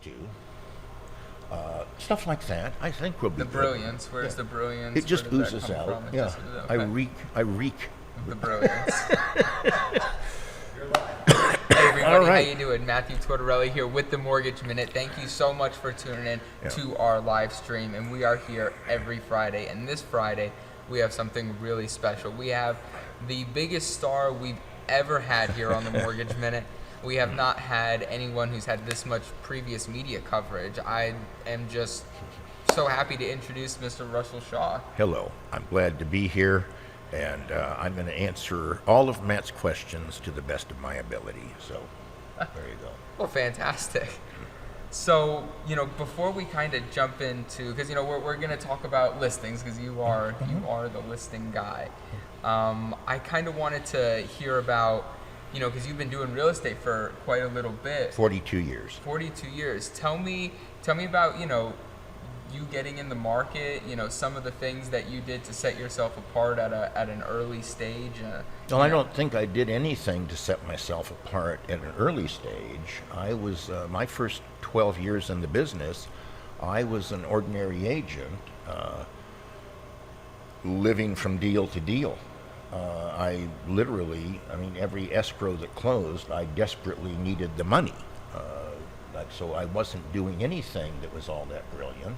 brilliance to. Stuff like that, I think will be The good. brilliance. Where's the brilliance? It just Where does that oozes come out. from? It Yeah, just- I okay. reek. The brilliance. Hey everybody, All right. how you doing? Matthew Tortorelli here with the Mortgage Minute. Thank you so much for tuning in Yeah. to our live stream, and we are here every Friday. And this Friday, we have something really special. We have the biggest star we've ever had here on the Mortgage Minute. We have not had anyone who's had this much previous media coverage. I am just so happy to introduce Mr. Russell Shaw. Hello, I'm glad to be here, and I'm going to answer all of Matt's questions to the best of my ability. So, there you go. Well, fantastic. So, before we kind of jump into, because we're going to talk about listings, because you are the listing guy. I kind of wanted to hear about, because you've been doing real estate for quite a little bit. 42 years. 42 years. Tell me about, you getting in the market, some of the things that you did to set yourself apart at an early stage. Well, I don't think I did anything to set myself apart at an early stage. I was, my first 12 years in the business, I was an ordinary agent, living from deal to deal. I literally, every escrow that closed, I desperately needed the money. So I wasn't doing anything that was all that brilliant.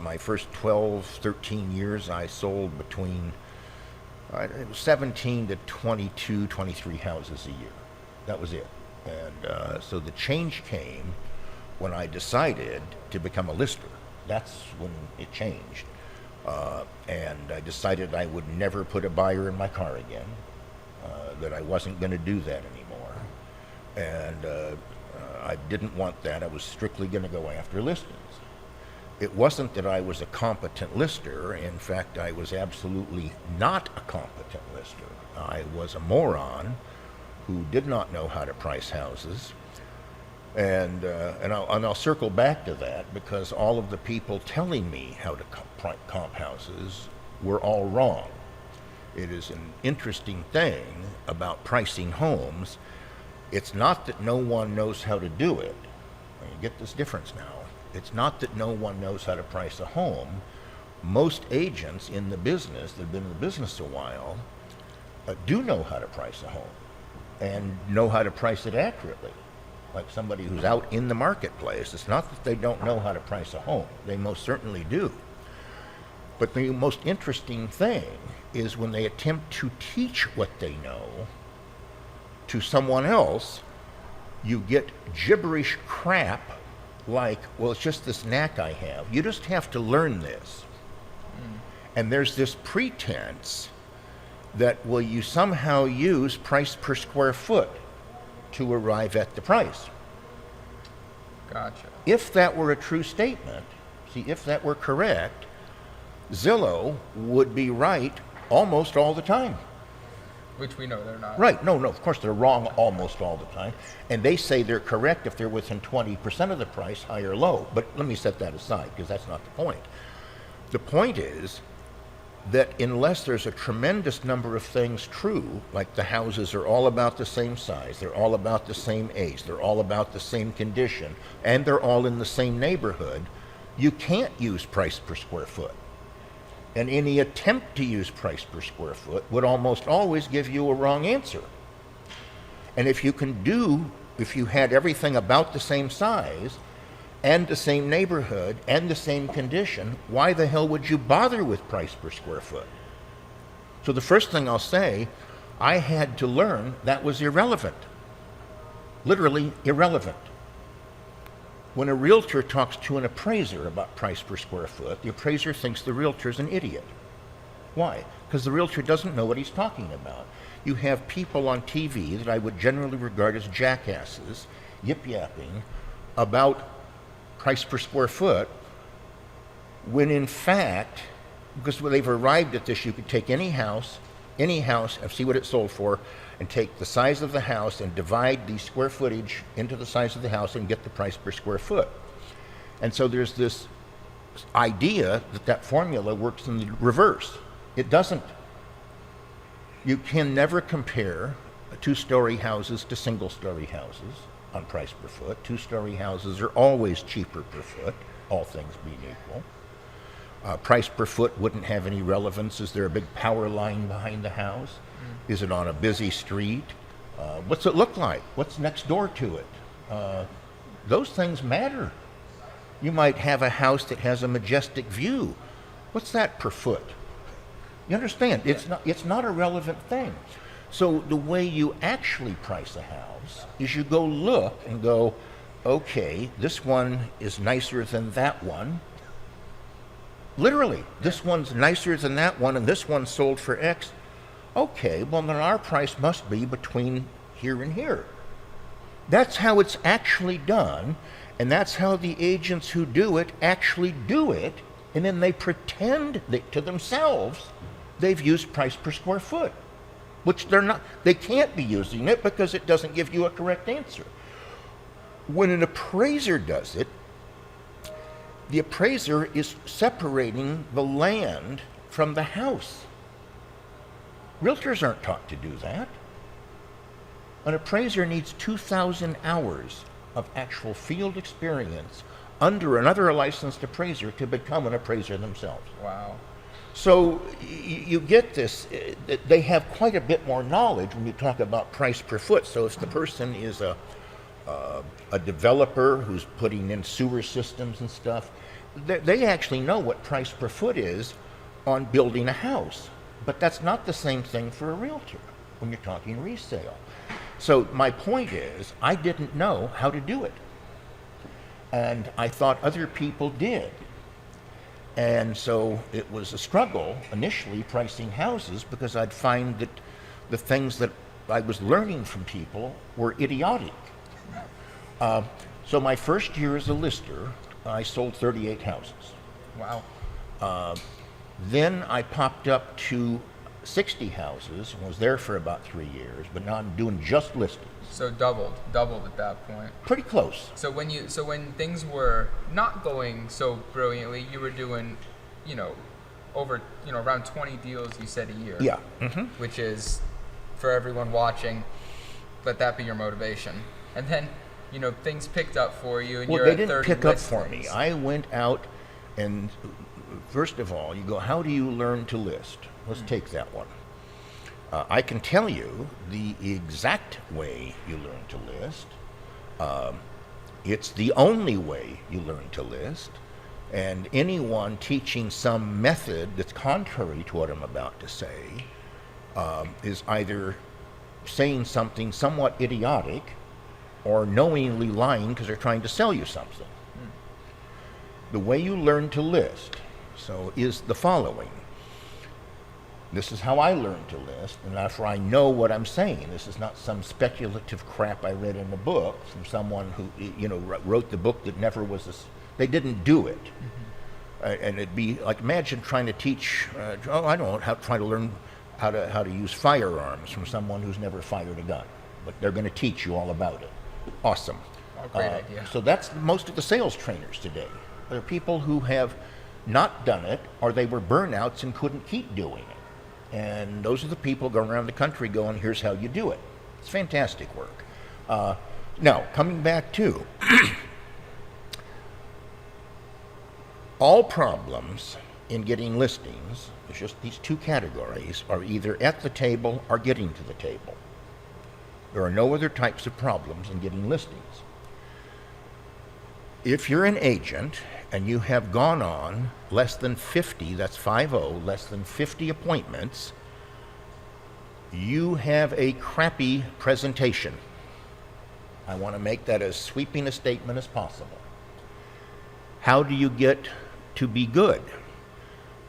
My first 12, 13 years, I sold between 17 to 22, 23 houses a year. That was it. And so the change came when I decided to become a lister. That's when it changed. And I decided I would never put a buyer in my car again, that I wasn't going to do that anymore. And I didn't want that. I was strictly going to go after listings. It wasn't that I was a competent lister. In fact, I was absolutely not a competent lister. I was a moron who did not know how to price houses. And I'll circle back to that, because all of the people telling me how to comp houses were all wrong. It is an interesting thing about pricing homes. It's not that no one knows how to do it. You get this difference now. It's not that no one knows how to price a home. Most agents in the business that have been in the business a while do know how to price a home and know how to price it accurately. Like somebody who's out in the marketplace, it's not that they don't know how to price a home. They most certainly do. But the most interesting thing is when they attempt to teach what they know to someone else, you get gibberish crap like, well, it's just this knack I have. You just have to learn this. And there's this pretense that, well, you somehow use price per square foot to arrive at the price. Gotcha. If that were a true statement, if that were correct, Zillow would be right almost all the time. Which we know they're not. Right, no, of course they're wrong almost all the time. And they say they're correct if they're within 20% of the price, high or low. But let me set that aside, because that's not the point. The point is that unless there's a tremendous number of things true, like the houses are all about the same size, they're all about the same age, they're all about the same condition, and they're all in the same neighborhood, you can't use price per square foot. And any attempt to use price per square foot would almost always give you a wrong answer. And if you had everything about the same size and the same neighborhood and the same condition, why the hell would you bother with price per square foot? So the first thing I'll say, I had to learn that was irrelevant. Literally irrelevant. When a realtor talks to an appraiser about price per square foot, the appraiser thinks the realtor's an idiot. Why? Because the realtor doesn't know what he's talking about. You have people on TV that I would generally regard as jackasses, yip-yapping about price per square foot, when in fact, because when they've arrived at this, you could take any house and see what it sold for, and take the size of the house and divide the square footage into the size of the house and get the price per square foot. And so there's this idea that that formula works in the reverse. It doesn't. You can never compare two-story houses to single-story houses on price per foot. Two-story houses are always cheaper per foot, all things being equal. Price per foot wouldn't have any relevance. Is there a big power line behind the house? Is it on a busy street? What's it look like? What's next door to it? Those things matter. You might have a house that has a majestic view. What's that per foot? You understand? It's not a relevant thing. So the way you actually price a house is you go look and go, okay, this one is nicer than that one. Literally, this one's nicer than that one, and this one sold for X. Okay, well then our price must be between here and here. That's how it's actually done, and that's how the agents who do it actually do it, and then they pretend that to themselves they've used price per square foot, which they're not. They can't be using it because it doesn't give you a correct answer. When an appraiser does it, the appraiser is separating the land from the house. Realtors aren't taught to do that. An appraiser needs 2,000 hours of actual field experience under another licensed appraiser to become an appraiser themselves. Wow. So you get this, they have quite a bit more knowledge when you talk about price per foot. So if the person is a developer who's putting in sewer systems and stuff, they actually know what price per foot is on building a house. But that's not the same thing for a realtor when you're talking resale. So my point is, I didn't know how to do it. And I thought other people did. And so it was a struggle initially pricing houses because I'd find that the things that I was learning from people were idiotic. So my first year as a lister, I sold 38 houses. Wow. Then I popped up to 60 houses and was there for about 3 years, but now I'm doing just listings. So doubled at that point. Pretty close. So when things were not going so brilliantly, you were doing, around 20 deals, you said, a year. Yeah. Which is, for everyone watching, let that be your motivation. And then, things picked up for you, and Well, you're they at didn't 30 pick up listings. for me. I went out and, first of all, you go, how do you learn to list? Let's take that one. I can tell you the exact way you learn to list. It's the only way you learn to list. And anyone teaching some method that's contrary to what I'm about to say is either saying something somewhat idiotic or knowingly lying because they're trying to sell you something. The way you learn to list, is the following. This is how I learned to list, and after I know what I'm saying. This is not some speculative crap I read in a book from someone who, wrote the book that never was they didn't do it. And it'd be like, imagine trying to teach, try to learn how to use firearms from someone who's never fired a gun, but they're going to teach you all about it. Awesome. Oh, great idea. So that's most of the sales trainers today. They're people who have not done it, or they were burnouts and couldn't keep doing it. And those are the people going around the country going, here's how you do it. It's fantastic work. Now, coming back to all problems in getting listings, it's just these two categories, are either at the table or getting to the table. There are no other types of problems in getting listings. If you're an agent and you have gone on less than 50, that's 50, less than 50 appointments, you have a crappy presentation. I want to make that as sweeping a statement as possible. How do you get to be good?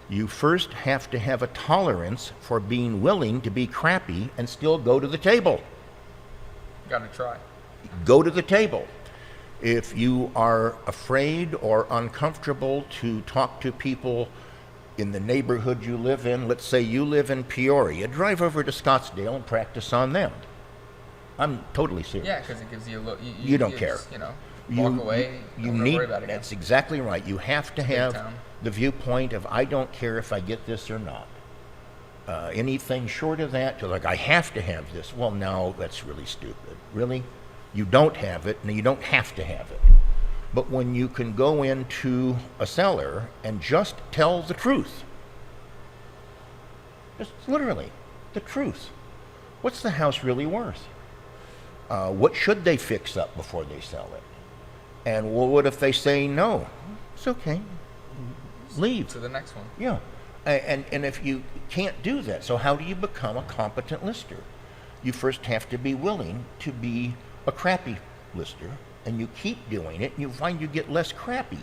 You first have to have a tolerance for being willing to be crappy and still go to the table. Got to try. Go to the table. If you are afraid or uncomfortable to talk to people in the neighborhood you live in, let's say you live in Peoria, drive over to Scottsdale and practice on them. I'm totally serious. Yeah, because it gives you a look. You don't care. Walk away. You don't need. worry about it again. That's exactly right. You have to Big have town. the viewpoint of I don't care if I get this or not. Anything short of that, you're like, I have to have this. Well, no, that's really stupid. Really? You don't have it, and you don't have to have it. But when you can go into a seller and just tell the truth, just literally the truth. What's the house really worth? What should they fix up before they sell it? And well, what if they say no? It's okay. Leave. To the next one. Yeah. And if you can't do that, so how do you become a competent lister? You first have to be willing to be a crappy lister, and you keep doing it, and you find you get less crappy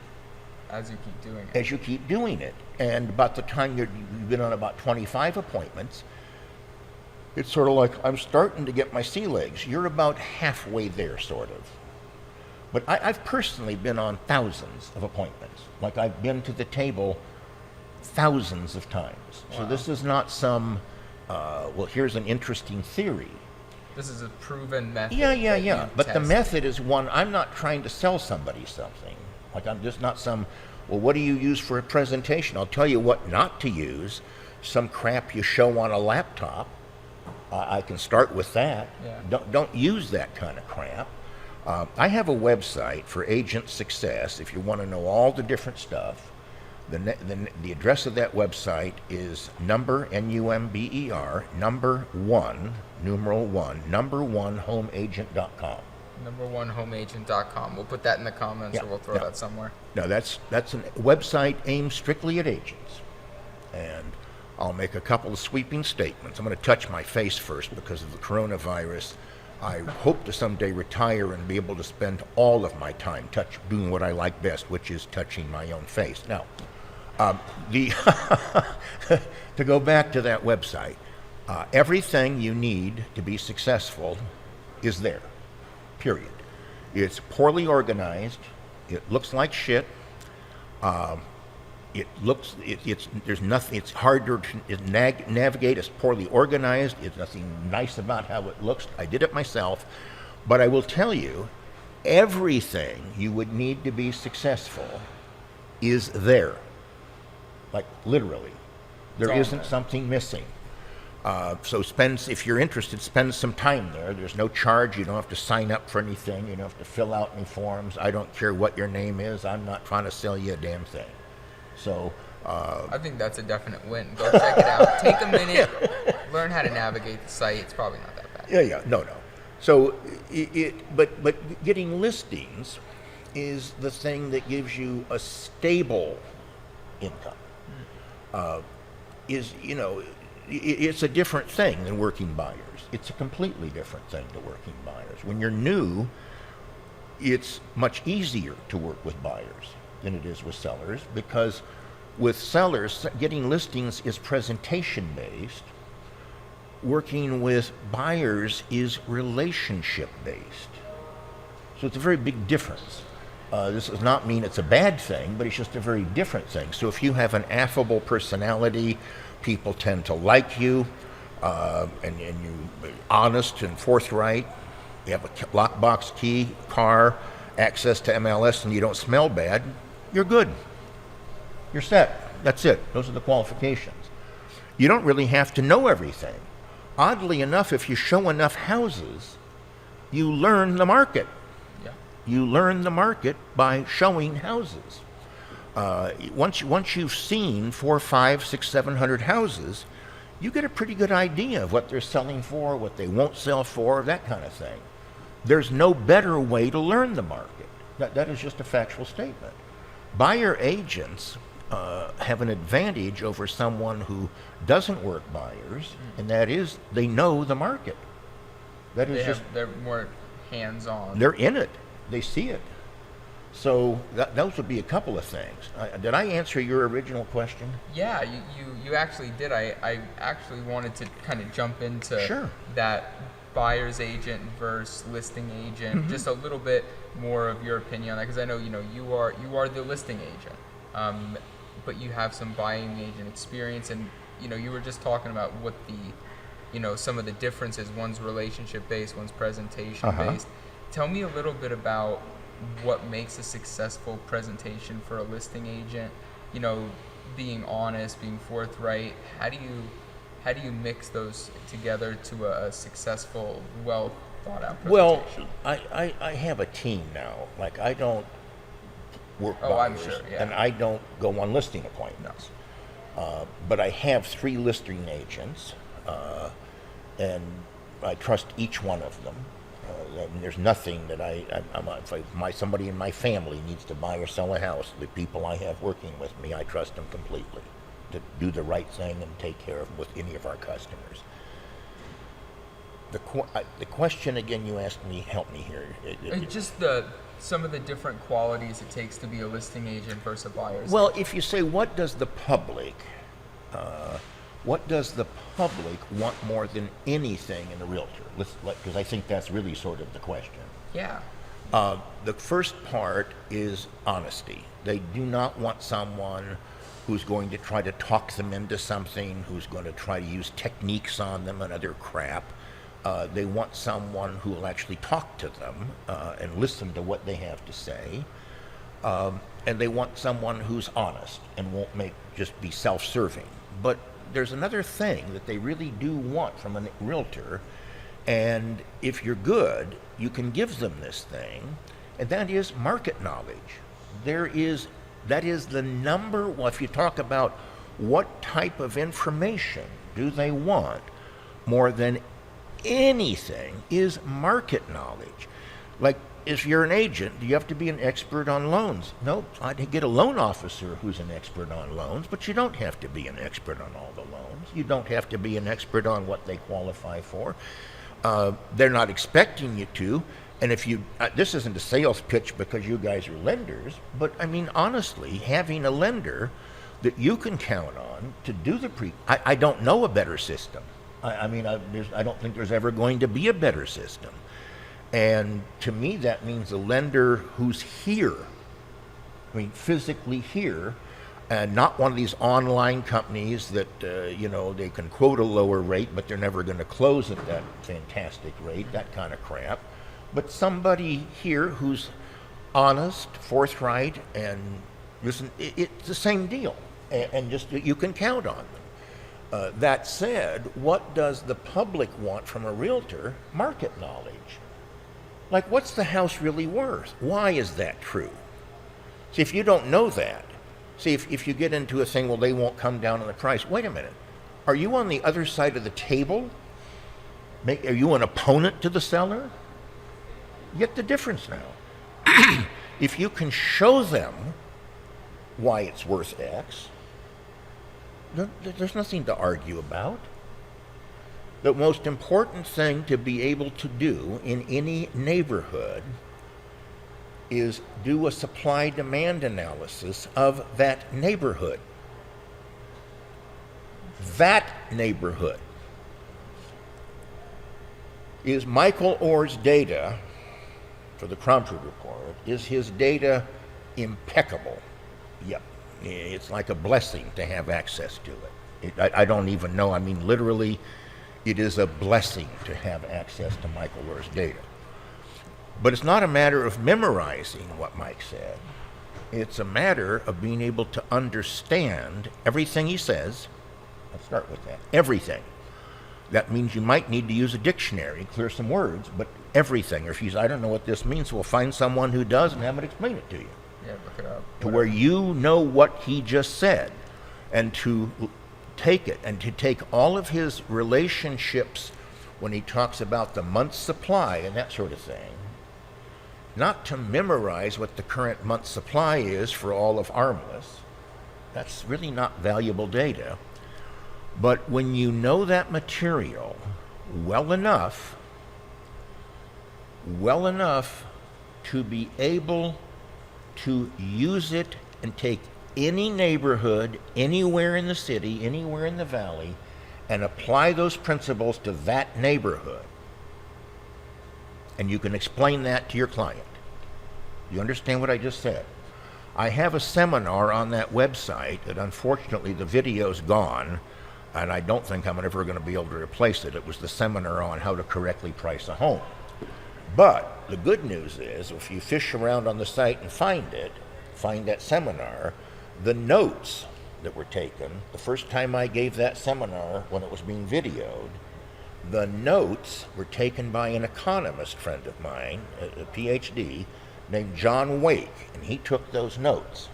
As you keep doing it. as you keep doing it. And about the time you've been on about 25 appointments, it's sort of like, I'm starting to get my sea legs. You're about halfway there, sort of. But I've personally been on thousands of appointments. Like, I've been to the table thousands of times. Wow. So this is not some, well, here's an interesting theory. This is a proven method. Yeah. that you But the test. method is one, I'm not trying to sell somebody something. Like, I'm just not some, well, what do you use for a presentation? I'll tell you what not to use. Some crap you show on a laptop. I can start with that. Yeah. Don't use that kind of crap. I have a website for agent success. If you want to know all the different stuff, the address of that website is number NUMBER number one numeral one number1homeagent.com. Number1homeagent.com. We'll put that in the comments, Yeah, or we'll throw yeah. that somewhere. Now that's a website aimed strictly at agents, and I'll make a couple of sweeping statements. I'm going to touch my face first because of the coronavirus. I hope to someday retire and be able to spend all of my time doing what I like best, which is touching my own face. Now, to go back to that website, everything you need to be successful is there, period. It's poorly organized. It looks like shit. There's nothing, it's harder to navigate. It's poorly organized. It's nothing nice about how it looks. I did it myself. But I will tell you, everything you would need to be successful is there. Like, literally. There It's all isn't there. something missing. So if you're interested, spend some time there. There's no charge. You don't have to sign up for anything. You don't have to fill out any forms. I don't care what your name is. I'm not trying to sell you a damn thing. So, I think that's a definite win. Go check it out. Take a minute. Learn how to navigate the site. It's probably not that bad. yeah, no. So, but getting listings is the thing that gives you a stable income. It's a different thing than working buyers. It's a completely different thing to working buyers. When you're new, it's much easier to work with buyers than it is with sellers, because with sellers, getting listings is presentation based. Working with buyers is relationship based. So it's a very big difference. This does not mean it's a bad thing, but it's just a very different thing. So if you have an affable personality, people tend to like you, and you're honest and forthright. You have a lockbox key, car, access to MLS, and you don't smell bad, you're good. You're set. That's it. Those are the qualifications. You don't really have to know everything. Oddly enough, if you show enough houses, you learn the market. Yeah. You learn the market by showing houses. Once you've seen 400, 500, 600, 700 houses, you get a pretty good idea of what they're selling for, what they won't sell for, that kind of thing. There's no better way to learn the market. That is just a factual statement. Buyer agents have an advantage over someone who doesn't work buyers, and that is they know the market. That is They're more hands-on. they're in it. They see it. So those would be a couple of things. Did I answer your original question? Yeah, you actually did. I actually wanted to kind of jump into Sure. that buyer's agent versus listing agent. Mm-hmm. Just a little bit more of your opinion on that, because I know you are the listing agent, but you have some buying agent experience, and you were just talking about what the some of the differences. One's relationship based, one's presentation based. Tell me a little bit about what makes a successful presentation for a listing agent. Being honest, being forthright. How do you mix those together to a successful, well thought out Well, presentation? I have a team now. Like, I don't work Oh, I'm buyers, sure, yeah. and I don't go on listing appointments. But I have 3 listing agents, and I trust each one of them. And there's nothing that if somebody in my family needs to buy or sell a house, the people I have working with me, I trust them completely to do the right thing and take care of them with any of our customers. The question again you asked me, help me here. Just some of the different qualities it takes to be a listing agent versus a buyer's. Well, if you say what does the public want more than anything in a realtor? Because I think that's really sort of the question. Yeah. The first part is honesty. They do not want someone who's going to try to talk them into something, who's going to try to use techniques on them and other crap. They want someone who will actually talk to them and listen to what they have to say. And they want someone who's honest and won't just be self-serving. But there's another thing that they really do want from a realtor, and if you're good, you can give them this thing, and that is market knowledge. That is the number. Well, if you talk about what type of information do they want more than anything, is market knowledge. Like, if you're an agent, do you have to be an expert on loans? No, I'd get a loan officer who's an expert on loans, but you don't have to be an expert on all the loans. You don't have to be an expert on what they qualify for. They're not expecting you to. And if you, this isn't a sales pitch because you guys are lenders, but I mean, honestly, having a lender that you can count on to do I don't know a better system. I don't think there's ever going to be a better system. And to me, that means a lender who's here, physically here, and not one of these online companies that, they can quote a lower rate, but they're never going to close at that fantastic rate, that kind of crap. But somebody here who's honest, forthright, and listen, it's the same deal, and just you can count on them. That said, what does the public want from a realtor? Market knowledge. Like, what's the house really worth? Why is that true? See, if you don't know that, if you get into a thing, well, they won't come down on the price. Wait a minute. Are you on the other side of the table? Are you an opponent to the seller? Get the difference now. If you can show them why it's worth X, there's nothing to argue about. The most important thing to be able to do in any neighborhood is do a supply-demand analysis of that neighborhood. That neighborhood. Is Michael Orr's data for the Cromford Report, is his data impeccable? Yep. It's like a blessing to have access to it. I don't even know. Literally, it is a blessing to have access to Michael Orr's data. But it's not a matter of memorizing what Mike said. It's a matter of being able to understand everything he says. Let's start with that. Everything. That means you might need to use a dictionary, clear some words, but everything. Or if you say, I don't know what this means, we'll find someone who does and have it explain it to you. Yeah, look it up. To where you know what he just said, and to take it, and to take all of his relationships when he talks about the month's supply and that sort of thing, not to memorize what the current month's supply is for all of Armless. That's really not valuable data. But when you know that material well enough to be able to use it and take any neighborhood, anywhere in the city, anywhere in the valley, and apply those principles to that neighborhood. And you can explain that to your client. You understand what I just said? I have a seminar on that website that unfortunately the video's gone, and I don't think I'm ever going to be able to replace it. It was the seminar on how to correctly price a home. But the good news is, if you fish around on the site and find that seminar, the notes that were taken. The first time I gave that seminar, when it was being videoed, the notes were taken by an economist friend of mine, a PhD, named John Wake, and he took those notes.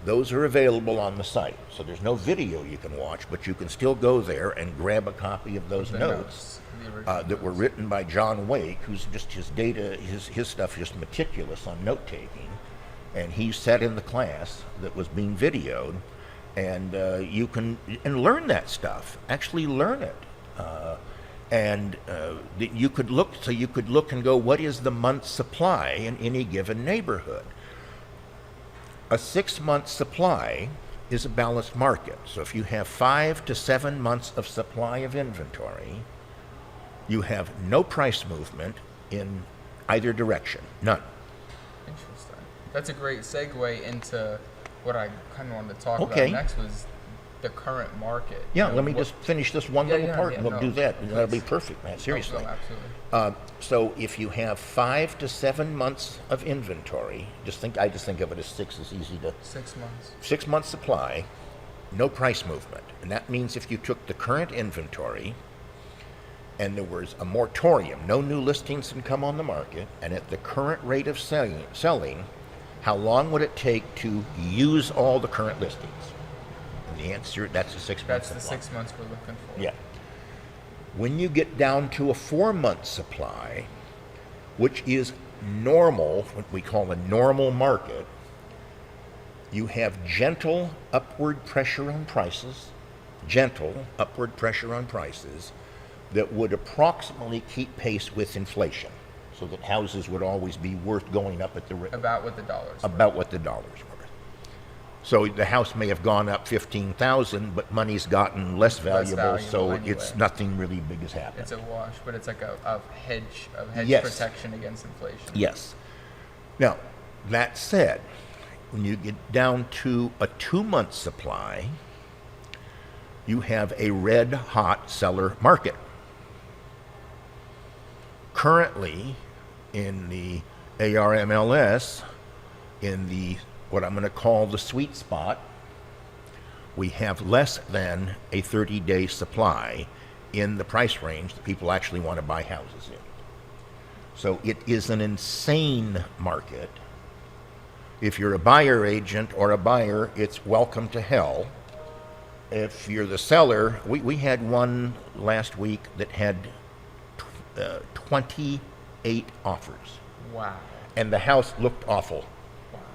Those are available on the site, so there's no video you can watch, but you can still go there and grab a copy of those notes that were written by John Wake, who's just his data, his stuff just meticulous on note taking, and he sat in the class that was being videoed, and you can learn that stuff. Actually, learn it. You could look and go, what is the month's supply in any given neighborhood? A 6-month supply is a balanced market. So if you have 5 to 7 months of supply of inventory, you have no price movement in either direction, none. Interesting. That's a great segue into what I kind of wanted to talk about Okay. next was the current market. Yeah, You know, let me what- just finish this one little part, and we'll no, do that. And that'll be please. perfect, man. Seriously. No, absolutely. So if you have 5 to 7 months of inventory, I just think of it as 6 is easy to. 6 months. 6 months supply, no price movement, and that means if you took the current inventory, and there was a moratorium, no new listings can come on the market, and at the current rate of selling, how long would it take to use all the current listings? And the answer, that's a 6 month That's the supply. 6 months we're looking for. Yeah. When you get down to a 4-month supply, which is normal, what we call a normal market, you have gentle upward pressure on prices, that would approximately keep pace with inflation, so that houses would always be worth going up at the rate. About what the dollar's About what the dollar's worth. So the house may have gone up 15,000, but money's gotten less valuable, so anyway. it's nothing really big has happened. It's a wash, but it's like a hedge Yes. protection against inflation. Yes. Now, that said, when you get down to a 2-month supply, you have a red hot seller market. Currently, in the ARMLS, in the what I'm going to call the sweet spot, we have less than a 30-day supply in the price range that people actually want to buy houses in. So it is an insane market. If you're a buyer agent or a buyer, it's welcome to hell. If you're the seller, we had one last week that had 28 offers, Wow. and the house looked awful.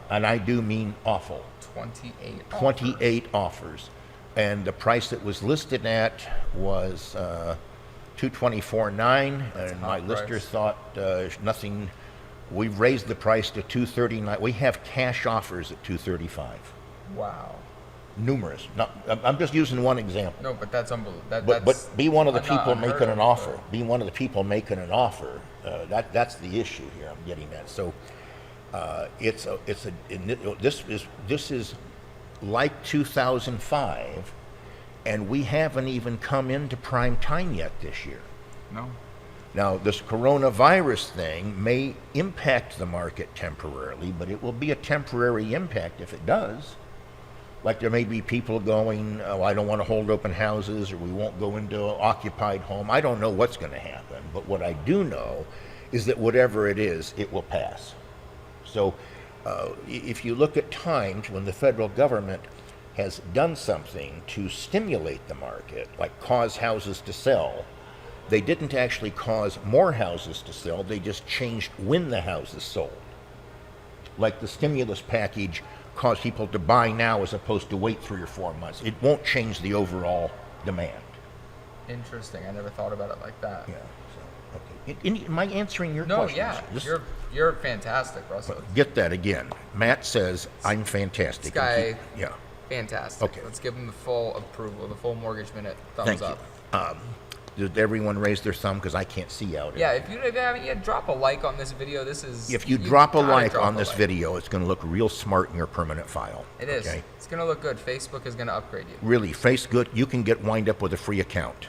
And I do mean awful. 28. 28 offers. And the price it was listed at was $224,900, and my hot lister price. thought nothing. We've raised the price to $239,000. We have cash offers at $235,000. Wow. Numerous. I'm just using one example. No, but that's unbelievable. But be one of the not people unheard making of, an offer. Be one of the people making an offer. That's the issue here. I'm getting at. So this is like 2005, and we haven't even come into prime time yet this year. No. Now, this coronavirus thing may impact the market temporarily, but it will be a temporary impact if it does. Like there may be people going, oh, I don't want to hold open houses, or we won't go into an occupied home. I don't know what's going to happen, but what I do know is that whatever it is, it will pass. So if you look at times when the federal government has done something to stimulate the market, like cause houses to sell, they didn't actually cause more houses to sell, they just changed when the houses sold. Like the stimulus package caused people to buy now as opposed to wait 3 or 4 months. It won't change the overall demand. Interesting. I never thought about it like that. Yeah. So, okay. Am I answering your No, questions? yeah. This- You're fantastic, Russell. Get that again. Matt says I'm fantastic. This guy- And yeah. Fantastic. Okay. Let's give him the full approval, the full Mortgage Minute thumbs Thank up. you. Did everyone raise their thumb? Because I can't see out. Yeah, if you drop a like on this video. This is If you drop a gotta like drop on a this like. video, it's going to look real smart in your permanent file. It is. Okay? It's gonna look good. Facebook is gonna upgrade you. Really, Facebook, you can get wind up with a free account.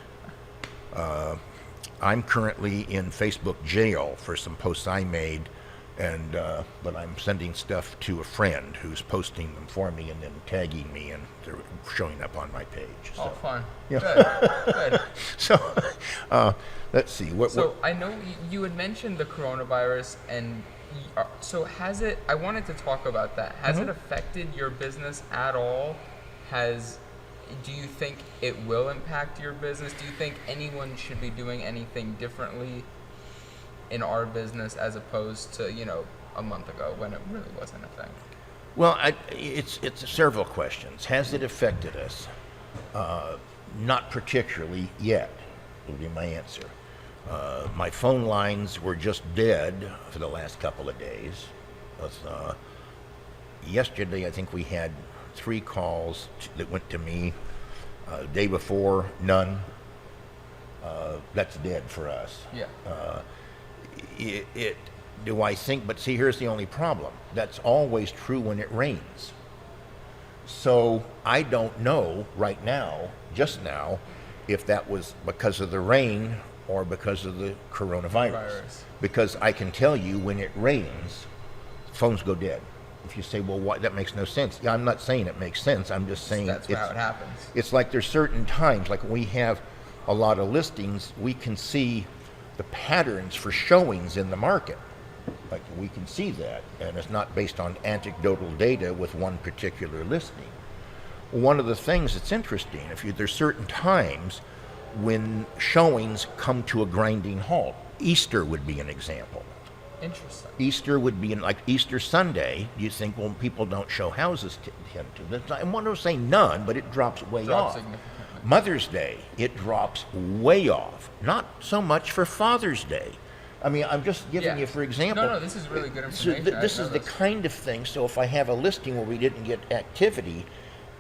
I'm currently in Facebook jail for some posts I made And but I'm sending stuff to a friend who's posting them for me and then tagging me, and they're showing up on my page. Oh, So, fun. yeah. Good. Good. so let's see. So I know you had mentioned the coronavirus, and so has it? I wanted to talk about that. Has it affected your business at all? Do you think it will impact your business? Do you think anyone should be doing anything differently in our business as opposed to a month ago when it really wasn't a thing? Well, it's several questions. Has it affected us? Not particularly yet, would be my answer. My phone lines were just dead for the last couple of days. Yesterday, I think we had 3 calls that went to me. Day before, none. That's dead for us. Yeah. Do I think, but see, here's the only problem. That's always true when it rains. So I don't know right now, just now, if that was because of the rain or because of the coronavirus. Because I can tell you when it rains, phones go dead. If you say, well, why, that makes no sense. Yeah, I'm not saying it makes sense. I'm just saying that's how it happens. It's like there's certain times, like when we have a lot of listings, we can see the patterns for showings in the market. Like we can see that, and it's not based on anecdotal data with one particular listing. One of the things that's interesting, there's certain times when showings come to a grinding halt. Easter would be an example. Interesting. Easter would be like Easter Sunday. You think, well, people don't show houses to. I want to say none, but it drops way off. Mother's Day, it drops way off. Not so much for Father's Day. I mean, I'm just giving you, for example. No, this is really good information. So this is the kind of thing. So if I have a listing where we didn't get activity,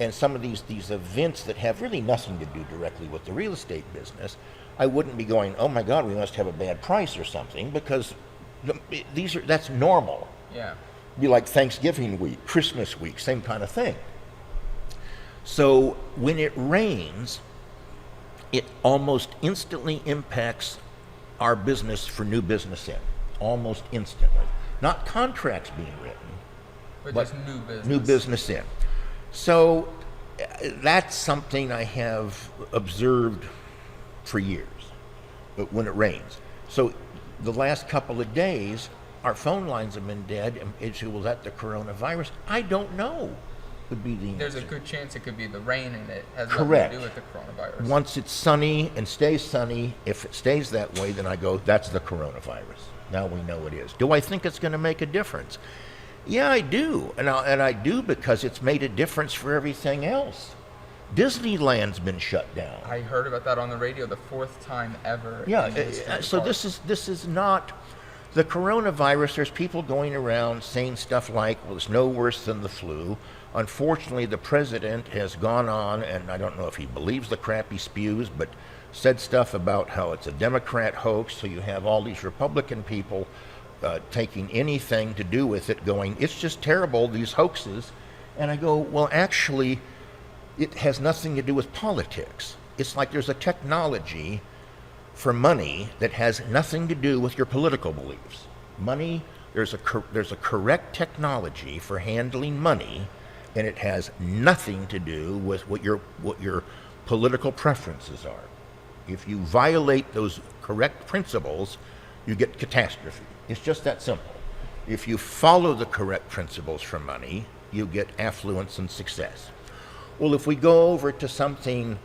and some of these events that have really nothing to do directly with the real estate business, I wouldn't be going, oh my God, we must have a bad price or something, because that's normal. Yeah. Be like Thanksgiving week, Christmas week, same kind of thing. So when it rains, it almost instantly impacts our business for new business in, almost instantly. Not contracts being written, but just new business. New business in. So that's something I have observed for years, but when it rains. So the last couple of days, our phone lines have been dead. And it's, was that the coronavirus? I don't know. Could be the There's answer. a good chance it could be the rain, and it has Correct. nothing to do with the coronavirus. Once it's sunny and stays sunny, if it stays that way, then I go, that's the coronavirus. Now we know it is. Do I think it's going to make a difference? Yeah, I do. And I do because it's made a difference for everything else. Disneyland's been shut down. I heard about that on the radio the 4th time ever. Yeah, in the history of the so park. this is not the coronavirus. There's people going around saying stuff like, well, it's no worse than the flu. Unfortunately, the president has gone on, and I don't know if he believes the crap he spews, but said stuff about how it's a Democrat hoax, so you have all these Republican people taking anything to do with it, going, it's just terrible, these hoaxes. And I go, well, actually, it has nothing to do with politics. It's like there's a technology for money that has nothing to do with your political beliefs. Money, there's a correct technology for handling money, and it has nothing to do with what your political preferences are. If you violate those correct principles, you get catastrophe. It's just that simple. If you follow the correct principles for money, you get affluence and success. Well, if we go over to something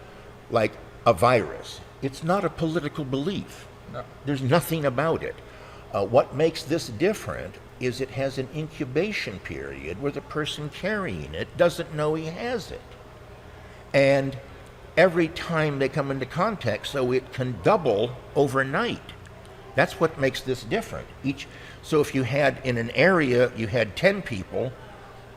like a virus, it's not a political belief. No. There's nothing about it. What makes this different is it has an incubation period where the person carrying it doesn't know he has it. And every time they come into contact, so it can double overnight. That's what makes this different. So if you had in an area, you had 10 people,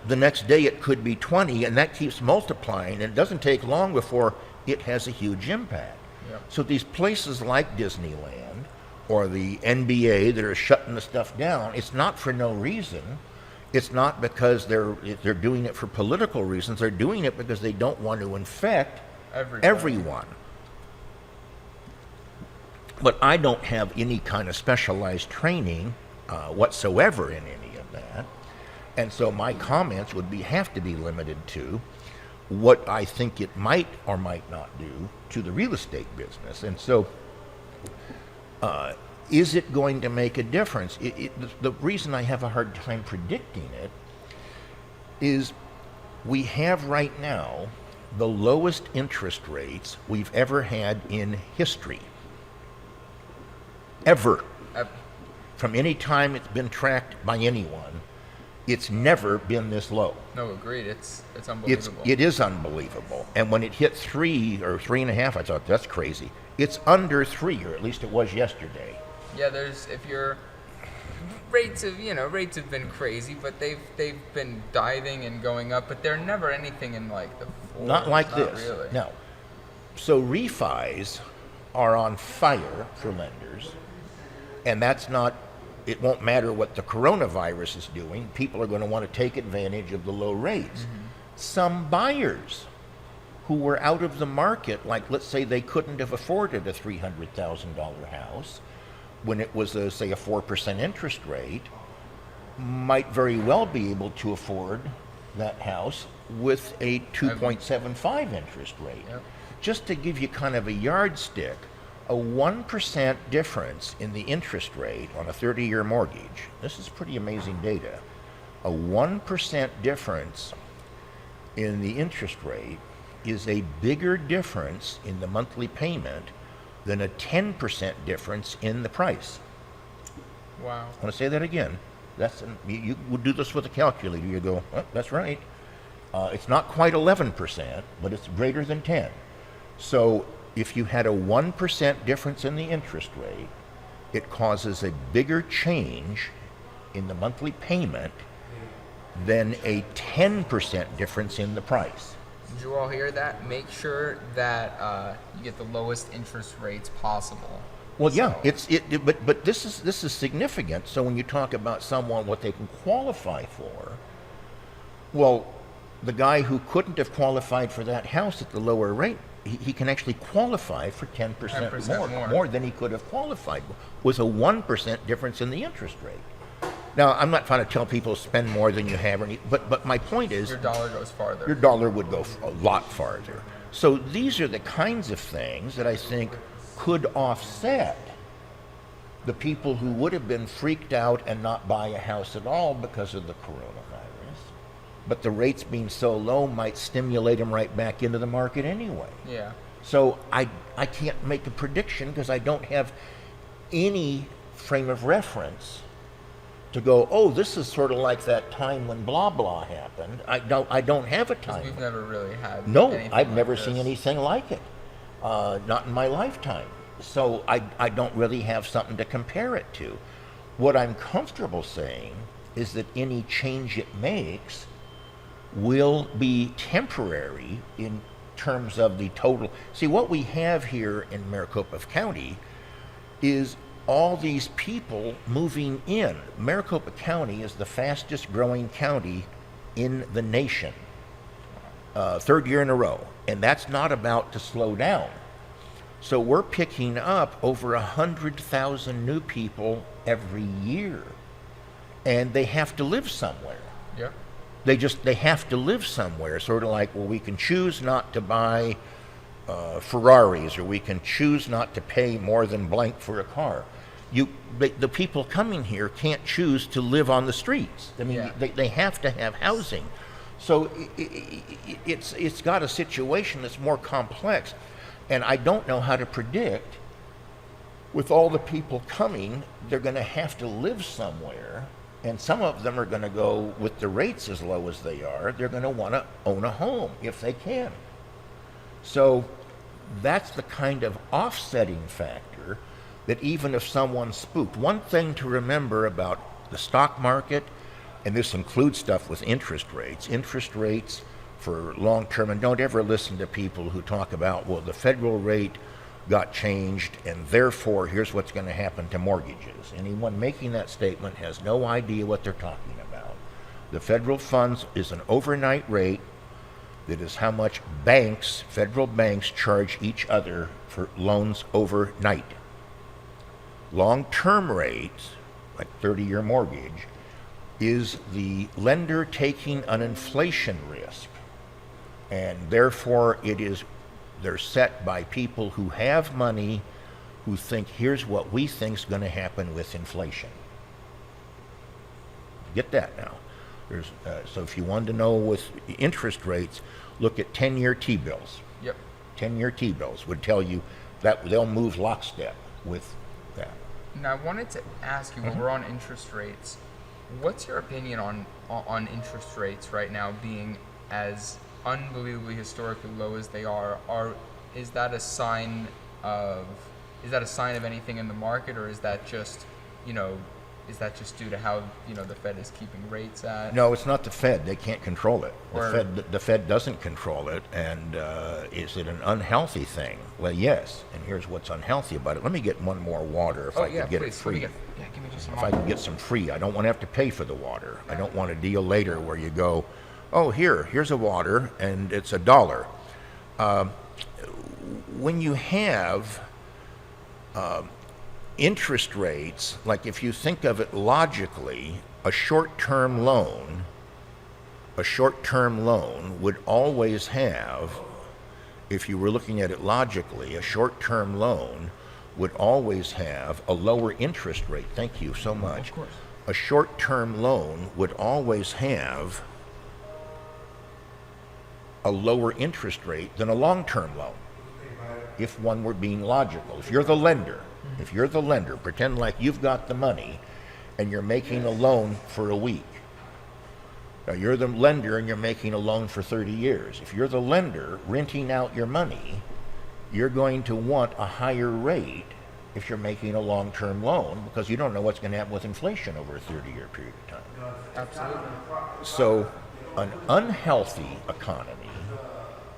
the next day it could be 20, and that keeps multiplying, and it doesn't take long before it has a huge impact. Yep. So these places like Disneyland or the NBA that are shutting the stuff down, it's not for no reason. It's not because they're doing it for political reasons. They're doing it because they don't want to infect everyone. But I don't have any kind of specialized training. whatsoever in any of that. And so my comments would have to be limited to what I think it might or might not do to the real estate business. And so, is it going to make a difference? The reason I have a hard time predicting it is we have right now the lowest interest rates we've ever had in history. Ever. From any time it's been tracked by anyone, it's never been this low. No, agreed. It's unbelievable. It is unbelievable. And when it hit 3 or 3.5, I thought, that's crazy. It's under 3, or at least it was yesterday. Yeah, rates have been crazy, but they've been diving and going up, but they're never anything in like the 4s. Not like this. Really. No. So refis are on fire for lenders, and that's not. It won't matter what the coronavirus is doing. People are going to want to take advantage of the low rates. Mm-hmm. Some buyers who were out of the market, like let's say they couldn't have afforded a $300,000 house when it was, say, a 4% interest rate, might very well be able to afford that house with a 2.75 interest rate. Yep. Just to give you kind of a yardstick, a 1% difference in the interest rate on a 30-year mortgage, this is pretty amazing data, a 1% difference in the interest rate is a bigger difference in the monthly payment than a 10% difference in the price. Wow. I want to say that again. You would do this with a calculator. You go, oh, that's right. It's not quite 11%, but it's greater than 10. So if you had a 1% difference in the interest rate, it causes a bigger change in the monthly payment than a 10% difference in the price. Did you all hear that? Make sure that you get the lowest interest rates possible. Well, yeah, but this is significant. So when you talk about someone, what they can qualify for, well, the guy who couldn't have qualified for that house at the lower rate, he can actually qualify for 10% more than he could have qualified with a 1% difference in the interest rate. Now, I'm not trying to tell people spend more than you have, but my point is your dollar goes farther. Your dollar would go a lot farther. So these are the kinds of things that I think could offset the people who would have been freaked out and not buy a house at all because of the coronavirus. But the rates being so low might stimulate them right back into the market anyway. Yeah. So I can't make a prediction because I don't have any frame of reference to go, oh, this is sort of like that time when blah blah happened. I don't have a time. We've never really had. No, I've never seen anything like it. Not in my lifetime. So I don't really have something to compare it to. What I'm comfortable saying is that any change it makes will be temporary in terms of the total. See, what we have here in Maricopa County is all these people moving in. Maricopa County is the fastest growing county in the nation, third year in a row, and that's not about to slow down. So we're picking up over 100,000 new people every year, and they have to live somewhere. Yeah. They have to live somewhere, sort of like, well, we can choose not to buy Ferraris, or we can choose not to pay more than blank for a car. The people coming here can't choose to live on the streets. I mean, Yeah. they have to have housing. So it's got a situation that's more complex, and I don't know how to predict. With all the people coming, they're going to have to live somewhere, and some of them are going to go, with the rates as low as they are, they're going to want to own a home if they can. So that's the kind of offsetting factor that even if someone's spooked. One thing to remember about the stock market, and this includes stuff with interest rates for long-term, and don't ever listen to people who talk about, well, the federal rate got changed, and therefore here's what's going to happen to mortgages. Anyone making that statement has no idea what they're talking about. The federal funds is an overnight rate that is how much federal banks charge each other for loans overnight. Long-term rates, like 30-year mortgage, is the lender taking an inflation risk. And therefore they're set by people who have money, who think, here's what we think's going to happen with inflation. Get that now. So if you wanted to know with interest rates, look at 10-year T-bills. Yep. 10-year T-bills would tell you that they'll move lockstep with that. Now, I wanted to ask you, when we're on interest rates, what's your opinion on interest rates right now being as unbelievably historically low as they are? Is that a sign of anything in the market, or is that just, due to how, the Fed is keeping rates at? No, it's not the Fed. They can't control it. Or- The Fed doesn't control it. And is it an unhealthy thing? Well, yes. And here's what's unhealthy about it. Let me get one more water if I could get it please. free. Give me just some If I can get some free, I don't want to have to pay for the water. I don't want a deal later where you go, oh, here's a water, and it's $1. When you have interest rates, like if you think of it logically, a short-term loan would always have, if you were looking at it logically, a short-term loan would always have a lower interest rate. Thank you so much. Of course. A short-term loan would always have a lower interest rate than a long-term loan, if one were being logical. If you're the lender, pretend like you've got the money and you're making a loan for a week. Now, you're the lender and you're making a loan for 30 years. If you're the lender renting out your money, you're going to want a higher rate if you're making a long-term loan, because you don't know what's going to happen with inflation over a 30-year period of time. Absolutely. So an unhealthy economy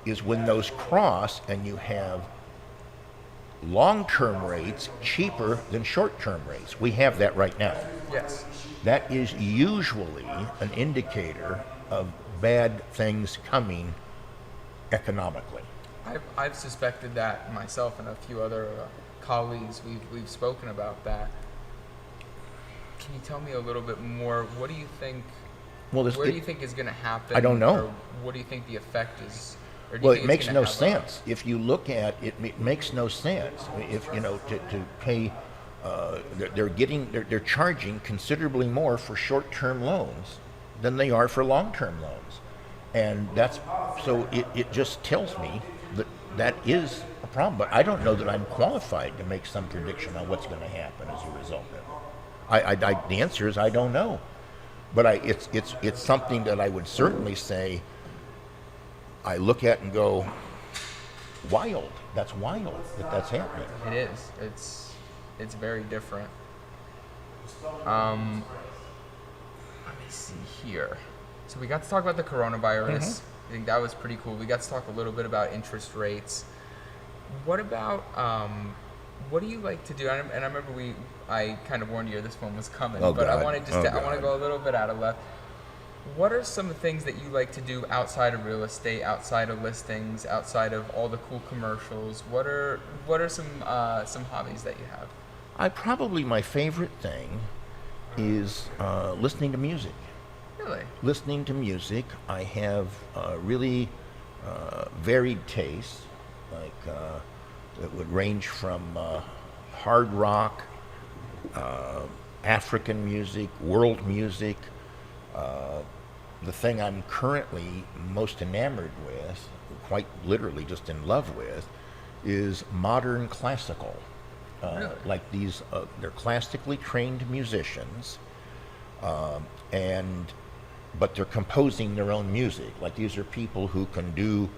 is when those cross and you have long-term rates cheaper than short-term rates. We have that right now. Yes. That is usually an indicator of bad things coming economically. I've suspected that myself and a few other colleagues. We've spoken about that. Can you tell me a little bit more? What do you think? Where do you think is going to happen? I don't know. Or what do you think the effect is? Or do you Well, think it it's makes gonna no have sense. If you look at it, it makes no sense. If to pay, they're charging considerably more for short-term loans than they are for long-term loans, and it just tells me that is a problem. But I don't know that I'm qualified to make some prediction on what's going to happen as a result of it. The answer is I don't know, but it's something that I would certainly say I look at and go, wild. That's wild that's happening. It is. It's very different. Let me see here. So we got to talk about the coronavirus. I think that was pretty cool. We got to talk a little bit about interest rates. What about what do you like to do? And I remember I kind of warned you this one was coming, Oh, but God. I want to go a little bit out of left. What are some things that you like to do outside of real estate, outside of listings, outside of all the cool commercials? What are some hobbies that you have? Probably my favorite thing is listening to music. Really? Listening to music. I have really varied tastes, like that would range from hard rock, African music, world music. The thing I'm currently most enamored with, quite literally just in love with, is modern classical. Really? Like these, they're classically trained musicians, but they're composing their own music. Like these are people who can do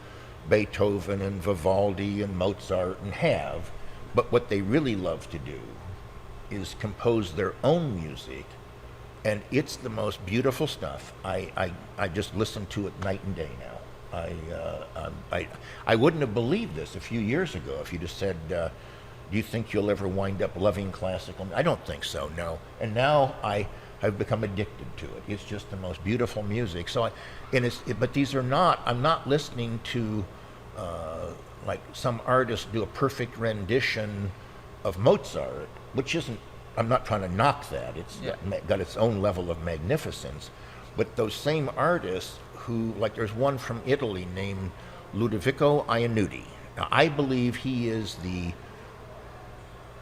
Beethoven and Vivaldi and Mozart and have, but what they really love to do is compose their own music. And it's the most beautiful stuff. I just listen to it night and day now. I wouldn't have believed this a few years ago if you just said, do you think you'll ever wind up loving classical? I don't think so, no. And now I've become addicted to it. It's just the most beautiful music. But these are not, I'm not listening to like some artist do a perfect rendition of Mozart, which isn't I'm not trying to knock that. It's Yeah. got its own level of magnificence. But those same artists who, like there's one from Italy named Ludovico Einaudi. Now, I believe he is the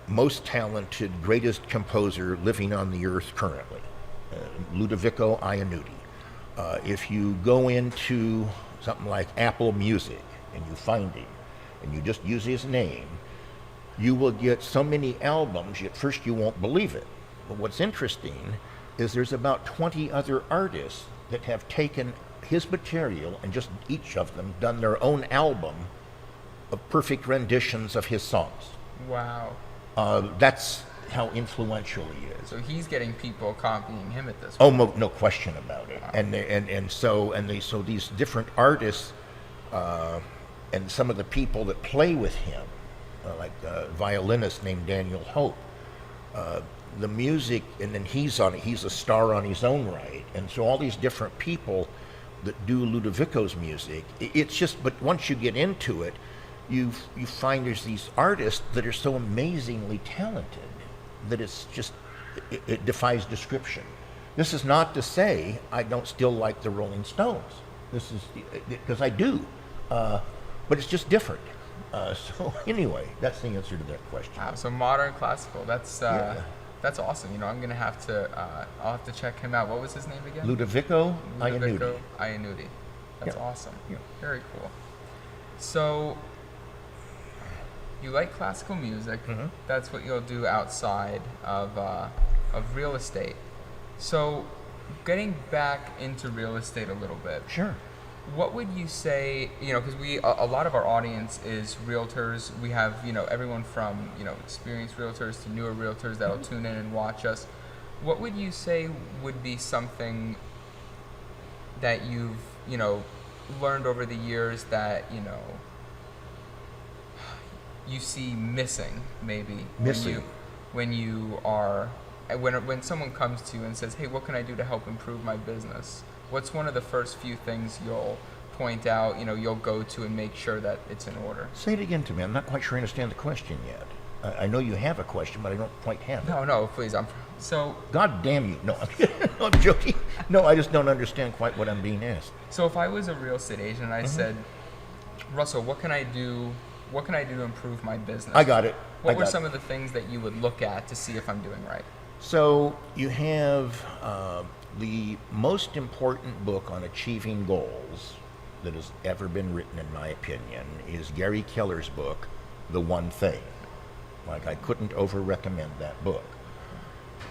most talented, greatest composer living on the earth currently. Ludovico Einaudi. If you go into something like Apple Music and you find him and you just use his name, you will get so many albums, at first you won't believe it. But what's interesting is there's about 20 other artists that have taken his material and just each of them done their own album of perfect renditions of his songs. Wow. That's how influential he is. So he's getting people copying him at this Oh, point. no question about it. Wow. So these different artists and some of the people that play with him, like a violinist named Daniel Hope, the music, and then he's a star on his own right, and so all these different people that do Ludovico's music, it's just, but once you get into it, you find there's these artists that are so amazingly talented that it's just, it defies description. This is not to say I don't still like the Rolling Stones. This is, because I do, but it's just different. So anyway, that's the answer to that question. Wow. So modern classical. That's Yeah. that's awesome. You know, I'm gonna have to. I'll have to check him out. What was his name again? Ludovico Einaudi. Ludovico Einaudi. That's Yeah. awesome. Yeah. Very cool. So you like classical music. Mhm. That's what you'll do outside of real estate. So getting back into real estate a little bit. Sure. What would you say, you know, because a lot of our audience is realtors. We have, you know, everyone from, you know, experienced realtors to newer realtors that'll tune in and watch us. What would you say would be something that you've, you know, learned over the years that, you know, you see missing maybe Missing. when someone comes to you and says, "Hey, what can I do to help improve my business?" What's one of the first few things you'll point out, you know, you'll go to and make sure that it's in order? Say it again to me. I'm not quite sure I understand the question yet. I know you have a question, but I don't quite have it. No, please. So God damn you. No, I'm joking. No, I just don't understand quite what I'm being asked. if I was a real estate agent and I said, "Russell, what can I do? What can I do to improve my business?" I got it. What were some of the things that you would look at to see if I'm doing right? So you have the most important book on achieving goals that has ever been written, in my opinion, is Gary Keller's book, The One Thing. Like, I couldn't over-recommend that book.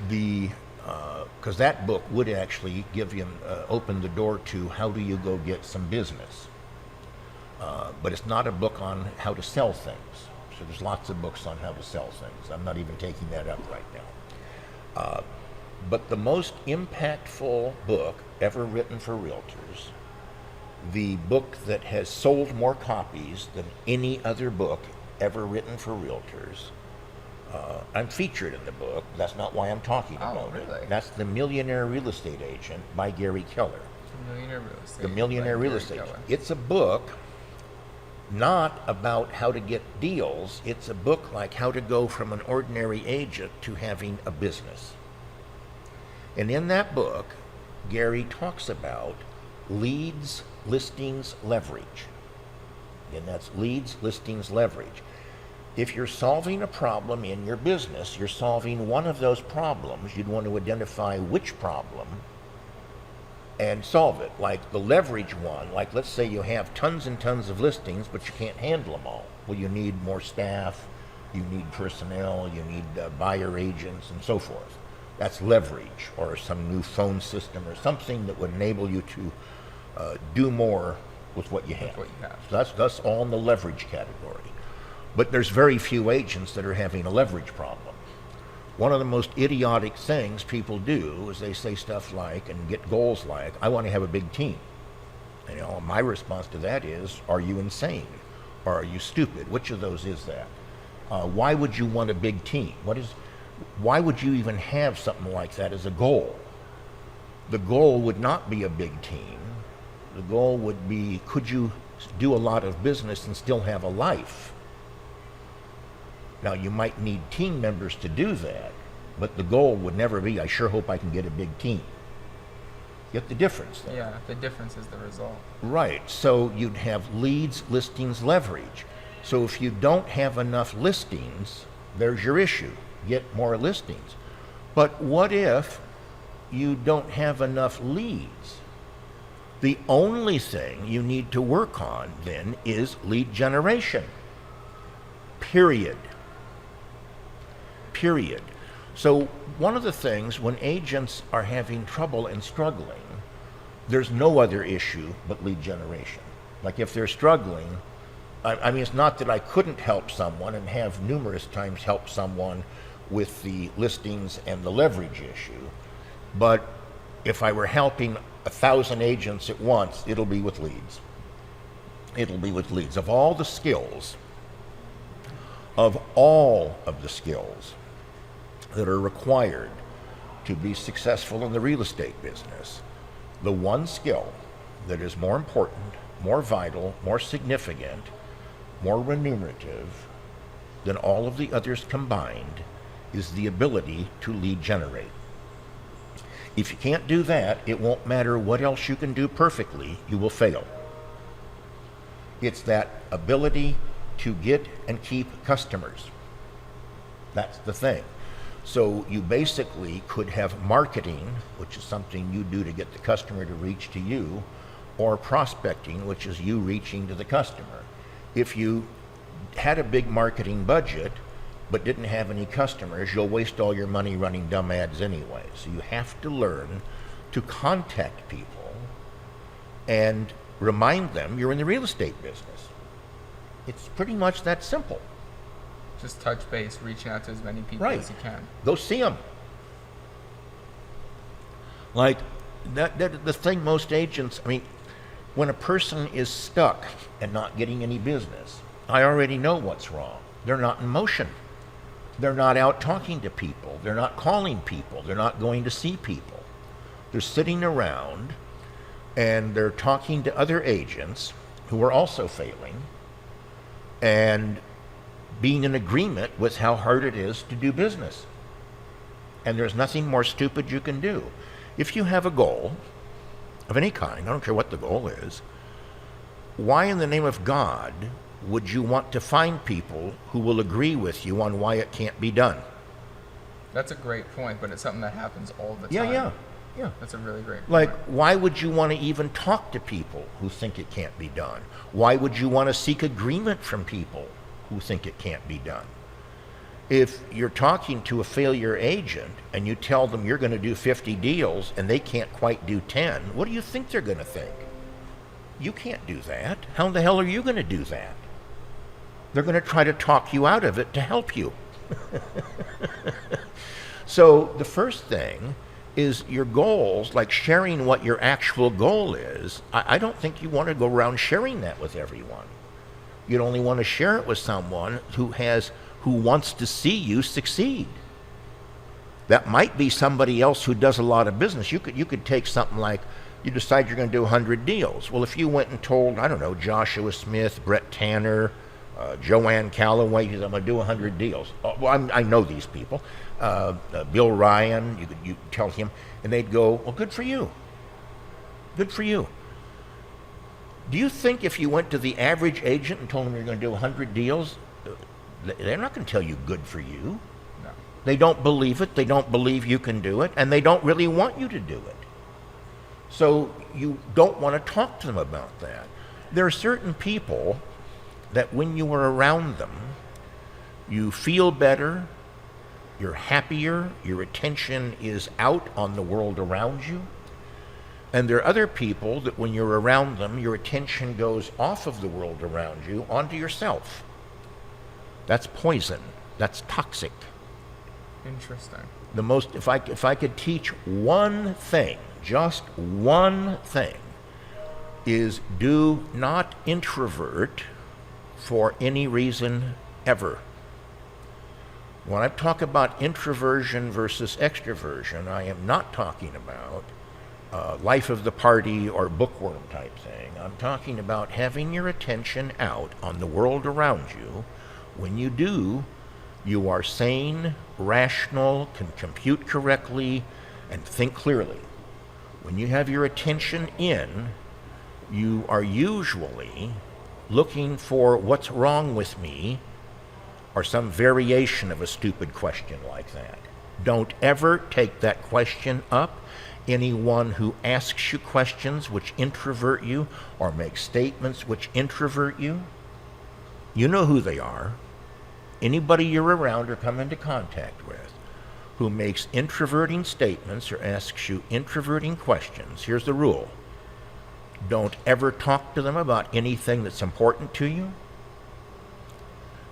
Because that book would actually give you, open the door to how do you go get some business. But it's not a book on how to sell things. So there's lots of books on how to sell things. I'm not even taking that up right now. But the most impactful book ever written for realtors, the book that has sold more copies than any other book ever written for realtors, I'm featured in the book. That's not why I'm talking about really? it. That's The Millionaire Real Estate Agent by Gary Keller. The Millionaire Real Estate. The Millionaire by Real Gary Estate Keller. Agent. It's a book not about how to get deals. It's a book like how to go from an ordinary agent to having a business. And in that book, Gary talks about leads, listings, leverage. And that's leads, listings, leverage. If you're solving a problem in your business, you're solving one of those problems, you'd want to identify which problem and solve it. Like the leverage one, like let's say you have tons and tons of listings, but you can't handle them all. Well, you need more staff, you need personnel, you need buyer agents, and so forth. That's leverage, or some new phone system, or something that would enable you to do more with what you have. What you have. So that's all in the leverage category. But there's very few agents that are having a leverage problem. One of the most idiotic things people do is they say stuff like, and get goals like, I want to have a big team. You know, my response to that is, are you insane? Or are you stupid? Which of those is that? Why would you want a big team? Why would you even have something like that as a goal? The goal would not be a big team. The goal would be, could you do a lot of business and still have a life? Now, you might need team members to do that, but the goal would never be, I sure hope I can get a big team. Get the difference there. Yeah, the difference is the result. Right. So you'd have leads, listings, leverage. So if you don't have enough listings, there's your issue. Get more listings. But what if you don't have enough leads? The only thing you need to work on then is lead generation. Period. Period. So one of the things when agents are having trouble and struggling, there's no other issue but lead generation. Like if they're struggling, I mean, it's not that I couldn't help someone and have numerous times helped someone with the listings and the leverage issue, but if I were helping 1,000 agents at once, it'll be with leads. It'll be with leads. Of all the skills that are required to be successful in the real estate business, the one skill that is more important, more vital, more significant, more remunerative than all of the others combined is the ability to lead generate. If you can't do that, it won't matter what else you can do perfectly, you will fail. It's that ability to get and keep customers. That's the thing. So you basically could have marketing, which is something you do to get the customer to reach to you, or prospecting, which is you reaching to the customer. If you had a big marketing budget but didn't have any customers, you'll waste all your money running dumb ads anyway. So you have to learn to contact people and remind them you're in the real estate business. It's pretty much that simple. Just touch base, reaching out to as many people as you can. Go see them. Like, the thing most agents, I mean, when a person is stuck and not getting any business, I already know what's wrong. They're not in motion. They're not out talking to people. They're not calling people. They're not going to see people. They're sitting around and they're talking to other agents who are also failing and being in agreement with how hard it is to do business. And there's nothing more stupid you can do. If you have a goal of any kind, I don't care what the goal is, why in the name of God would you want to find people who will agree with you on why it can't be done? That's a great point, but it's something that happens all the time. Yeah. That's a really great point. Like, why would you want to even talk to people who think it can't be done? Why would you want to seek agreement from people who think it can't be done? If you're talking to a failure agent and you tell them you're going to do 50 deals and they can't quite do 10, what do you think they're going to think? You can't do that. How the hell are you going to do that? They're going to try to talk you out of it to help you. So the first thing is your goals, like sharing what your actual goal is. I don't think you want to go around sharing that with everyone. You'd only want to share it with someone who wants to see you succeed. That might be somebody else who does a lot of business. You could take something like, you decide you're going to do 100 deals. Well, if you went and told, I don't know, Joshua Smith, Brett Tanner, Joanne Calloway, I'm going to do 100 deals. Well, I know these people. Bill Ryan, you tell him, and they'd go, well, good for you. Good for you. Do you think if you went to the average agent and told them you're going to do 100 deals, they're not going to tell you good for you? No. They don't believe it. They don't believe you can do it, and they don't really want you to do it. So you don't want to talk to them about that. There are certain people that when you are around them, you feel better, you're happier, your attention is out on the world around you. And there are other people that when you're around them, your attention goes off of the world around you onto yourself. That's poison. That's toxic. Interesting. If I could teach one thing, just one thing, is do not introvert for any reason ever. When I talk about introversion versus extroversion, I am not talking about life of the party or bookworm type thing. I'm talking about having your attention out on the world around you. When you do, You are sane, rational, can compute correctly, and think clearly. When you have your attention in, you are usually looking for what's wrong with me or some variation of a stupid question like that. Don't ever take that question up. Anyone who asks you questions which introvert you or makes statements which introvert you, you know who they are. Anybody you're around or come into contact with who makes introverting statements or asks you introverting questions, here's the rule. Don't ever talk to them about anything that's important to you.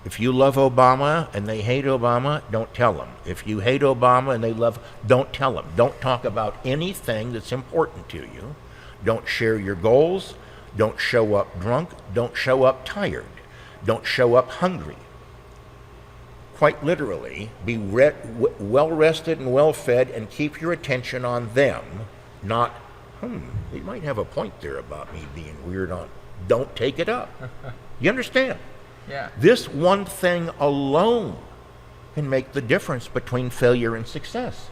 If you love Obama and they hate Obama, don't tell them. If you hate Obama and they love, don't tell them. Don't talk about anything that's important to you. Don't share your goals. Don't show up drunk. Don't show up tired. Don't show up hungry. Quite literally, be well rested and well fed and keep your attention on them, not, they might have a point there about me being weird on. Don't take it up. You understand? Yeah. This one thing alone can make the difference between failure and success.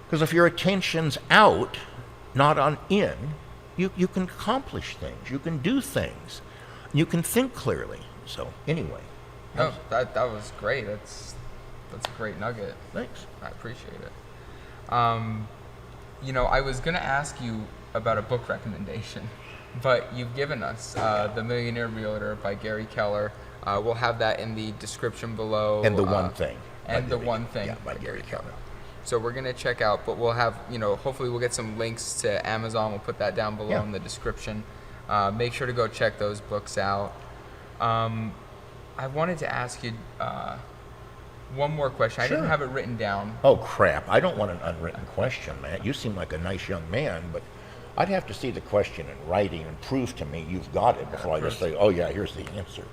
Because if your attention's out, not on in, you can accomplish things. You can do things. You can think clearly. So anyway. No, that was great. That's a great nugget. Thanks. I appreciate it. I was gonna ask you about a book recommendation, but you've given us The Millionaire Realtor by Gary Keller. We'll have that in the description below. And The One Thing. And The One Thing. Yeah, by Gary Keller. So we're gonna check out, but we'll have, hopefully we'll get some links to Amazon. We'll put that down below in the description. Make sure to go check those books out. I wanted to ask you one more question. I didn't have it written down. Oh, crap. I don't want an unwritten question, Matt. You seem like a nice young man, but I'd have to see the question in writing and prove to me you've got it before I just say, oh, yeah, here's the answer.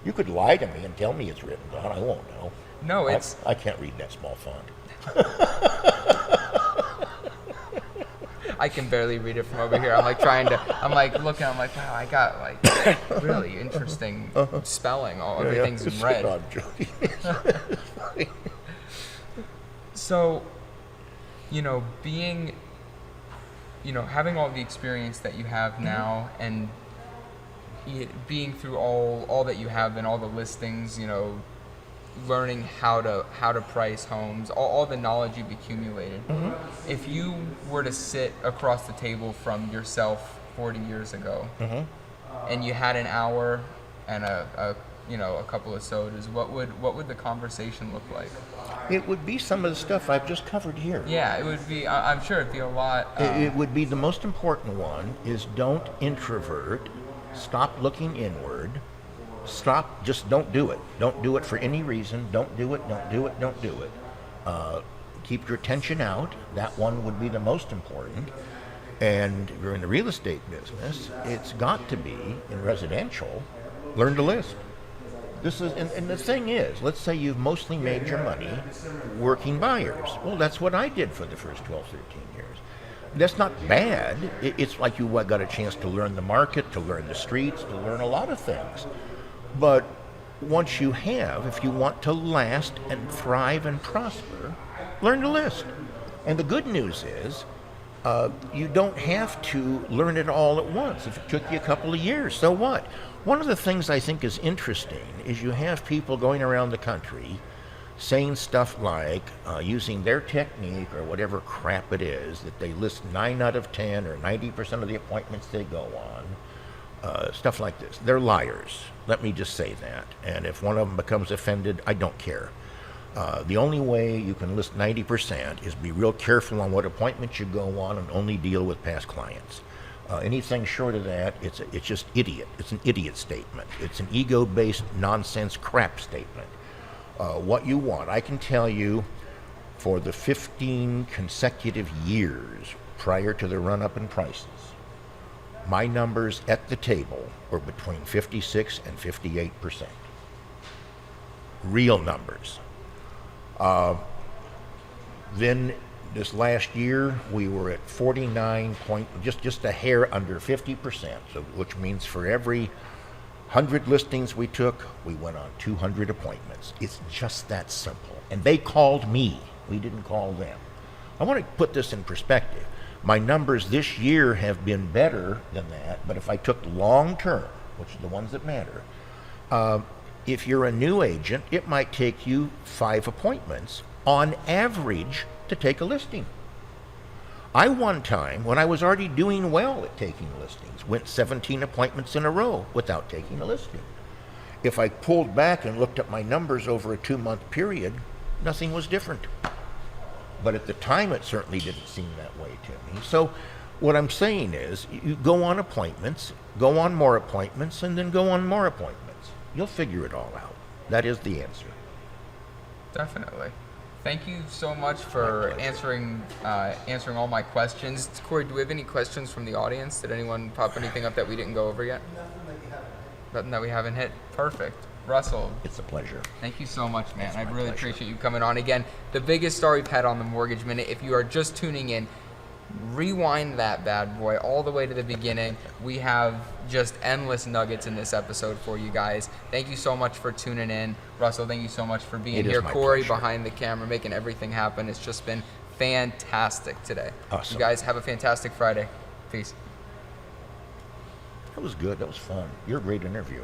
You could lie to me and tell me it's written down. I won't know. No, it's... I can't read that small font. I can barely read it from over here. I'm looking, I'm like, wow, I got like really interesting spelling. Everything's in red. I'm joking. So, being, having all the experience that you have now and being through all that you have and all the listings, learning how to price homes, all the knowledge you've accumulated. Mm-hmm. If you were to sit across the table from yourself 40 years ago, and you had an hour and a couple of sodas, what would the conversation look like? It would be some of the stuff I've just covered here. Yeah, it would be. I'm sure it'd be a lot. It would be the most important one is don't introvert, stop looking inward. Stop, just don't do it. Don't do it for any reason. Don't do it, don't do it, don't do it. Keep your attention out. That one would be the most important. And if you're in the real estate business, it's got to be, in residential, learn to list. This is, and the thing is, let's say you've mostly made your money working buyers. Well, that's what I did for the first 12, 13 years. That's not bad. It's like you got a chance to learn the market, to learn the streets, to learn a lot of things. But once you have, if you want to last and thrive and prosper, learn to list. And the good news is, you don't have to learn it all at once. If it took you a couple of years, so what? One of the things I think is interesting is you have people going around the country saying stuff like, using their technique or whatever crap it is, that they list 9 out of 10 or 90% of the appointments they go on. Stuff like this. They're liars. Let me just say that. And if one of them becomes offended, I don't care. The only way you can list 90% is be real careful on what appointments you go on and only deal with past clients. Anything short of that, it's just idiot. It's an idiot statement. It's an ego-based nonsense crap statement. What you want, I can tell you, for the 15 consecutive years prior to the run-up in prices, my numbers at the table were between 56 and 58%. Real numbers. Then this last year, we were at 49 point, just a hair under 50%, so, which means for every 100 listings we took, we went on 200 appointments. It's just that simple. And they called me. We didn't call them. I want to put this in perspective. My numbers this year have been better than that, but if I took long term, which are the ones that matter, if you're a new agent, it might take you 5 appointments on average to take a listing. I one time, when I was already doing well at taking listings, went 17 appointments in a row without taking a listing. If I pulled back and looked at my numbers over a 2-month period, nothing was different. But at the time, it certainly didn't seem that way to me. So what I'm saying is, you go on appointments, go on more appointments, and then go on more appointments. You'll figure it all out. That is the answer. Definitely. Thank you so much for answering all my questions. Corey, do we have any questions from the audience? Did anyone pop anything up that we didn't go over yet? Nothing that we haven't hit. Perfect. Russell, It's a pleasure. thank you so much, man. It's I my really pleasure. appreciate you coming on again. The biggest star we've had on the Mortgage Minute. If you are just tuning in, rewind that bad boy all the way to the beginning. We have just endless nuggets in this episode for you guys. Thank you so much for tuning in. Russell, thank you so much for being It is here. my Corey pleasure. behind the camera, making everything happen. It's just been fantastic today. Awesome. You guys have a fantastic Friday. Peace. That was good. That was fun. You're a great interviewer.